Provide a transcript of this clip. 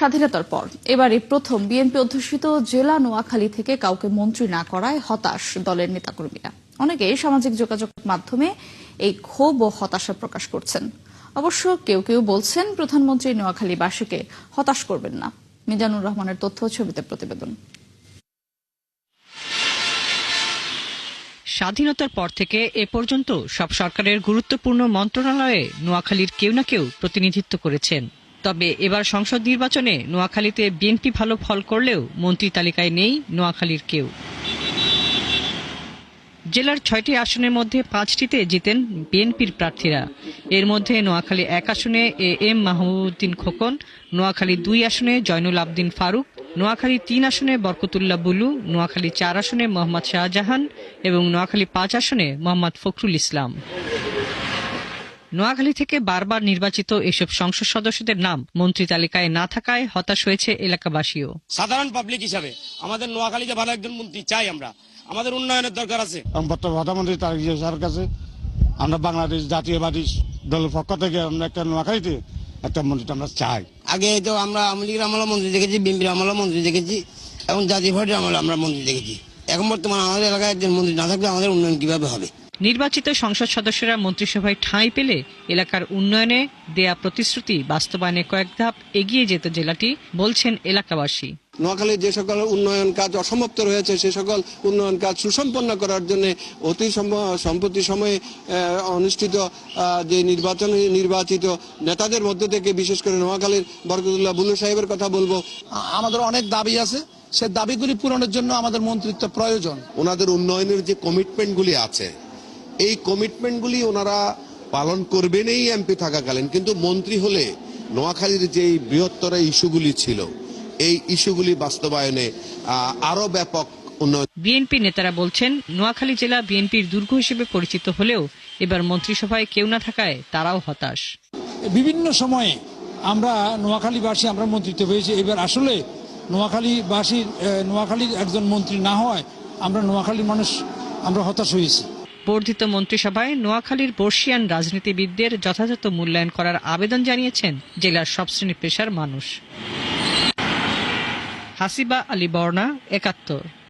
স্বাধীনতার পর এবারই প্রথম বিএনপি অধ্যুষিত জেলা নোয়াখালী থেকে কাউকে মন্ত্রী না করায় হতাশ দলের নেতাকর্মীরা। অনেকেই সামাজিক যোগাযোগ মাধ্যমে এই ক্ষোভ ও হতাশা প্রকাশ করছেন। অবশ্য কেউ কেউ বলছেন প্রধানমন্ত্রী নোয়াখালীবাসীকে হতাশ করবেন না। মিজানুর রহমানের তথ্য ছবিতে প্রতিবেদন। স্বাধীনতার পর থেকে এ পর্যন্ত সব সরকারের গুরুত্বপূর্ণ মন্ত্রণালয়ে নোয়াখালীর কেউ না কেউ প্রতিনিধিত্ব করেছেন। তবে এবার সংসদ নির্বাচনে নোয়াখালীতে বিএনপি ভালো ফল করলেও মন্ত্রী তালিকায় নেই নোয়াখালীর কেউ। জেলার ৬টি আসনের মধ্যে ৫টিতে জিতেন বিএনপির প্রার্থীরা। এর মধ্যে নোয়াখালী ১ আসনে এম মাহমুদউদ্দিন খোকন, নোয়াখালী ২ আসনে জয়নুল আবদিন ফারুক, নোয়াখালী ৩ আসনে বরকতুল্লাহ বুলু, নোয়াখালী ৪ আসনে মোহাম্মদ শাহজাহান এবং নোয়াখালী ৫ আসনে মোহাম্মদ ফখরুল ইসলাম। নোয়াখালী থেকে বারবার নির্বাচিত এসব সংসদ সদস্যদের নাম মন্ত্রী তালিকায় না থাকায় হতাশ হয়েছে এলাকাবাসীও। সাধারণ পাবলিক হিসাবে আমাদের নোয়াখালীতে ভালো একজন মন্ত্রী চাই। আমাদের উন্নয়নের দরকার আছে। প্রধানমন্ত্রী তার কাছে আমরা বাংলাদেশ জাতীয়বাদী দলের পক্ষ থেকে আমরা একটা নোয়াখালীতে একটা মন্ত্রী আমরা চাই। আগে তো আমরা আওয়ামী লীগের আমলে মন্ত্রী দেখেছি, বিএনপির আমলে মন্ত্রী দেখেছি, এবং জাতীয় পার্টির আমলে আমরা মন্ত্রী দেখেছি। এখন বর্তমানে আমাদের এলাকায় একজন মন্ত্রী না থাকলে আমাদের উন্নয়ন কিভাবে হবে? নির্বাচিত সংসদ সদস্যরা মন্ত্রিসভায় ঠাঁই পেলে এলাকার উন্নয়নে দেয়া প্রতিশ্রুতি বাস্তবায়নে কয়েক ধাপ এগিয়ে যেত জেলাটি, বলছেন এলাকাবাসী। নোয়াখালীর যে সকল উন্নয়ন কাজ অসমাপ্ত রয়েছে সে সকল উন্নয়ন কাজ সুসম্পন্ন করার জন্য অতি সম্প্রতি সময়ে অনুষ্ঠিত যে নির্বাচিত নেতাদের মধ্যে থেকে বিশেষ করে নোয়াখালীর বরকতুল্লাহ বুলু সাহেবের কথা বলবো। আমাদের অনেক দাবি আছে, সে দাবিগুলি পূরণের জন্য আমাদের মন্ত্রিত্ব প্রয়োজন। ওনাদের উন্নয়নের যে কমিটমেন্টগুলি আছে এই কমিটমেন্টগুলি ওনারা পালন করবেন এই এমপি থাকাকালীন, কিন্তু মন্ত্রী হলে নোয়াখালীর যে বৃহত্তর ইস্যুগুলি ছিল এই ইস্যুগুলি বাস্তবায়নে আরো ব্যাপক উন্নয়ন। বিএনপি নেতারা বলছেন নোয়াখালী জেলা বিএনপির দুর্গ হিসেবে পরিচিত হলেও এবার মন্ত্রিসভায় কেউ না থাকায় তারাও হতাশ। বিভিন্ন সময়ে আমরা নোয়াখালীবাসী আমরা মন্ত্রিত্ব পেয়েছি, এবার আসলে নোয়াখালীর একজন মন্ত্রী না হওয়ায় আমরা নোয়াখালীর মানুষ আমরা হতাশ হয়েছি। বর্ধিত মন্ত্রিসভায় নোয়াখালীর বর্ষিয়ান রাজনীতিবিদদের যথাযথ মূল্যায়ন করার আবেদন জানিয়েছেন জেলার সব শ্রেণী পেশার মানুষ। হাসিবা আলী বর্ণা, ৭১।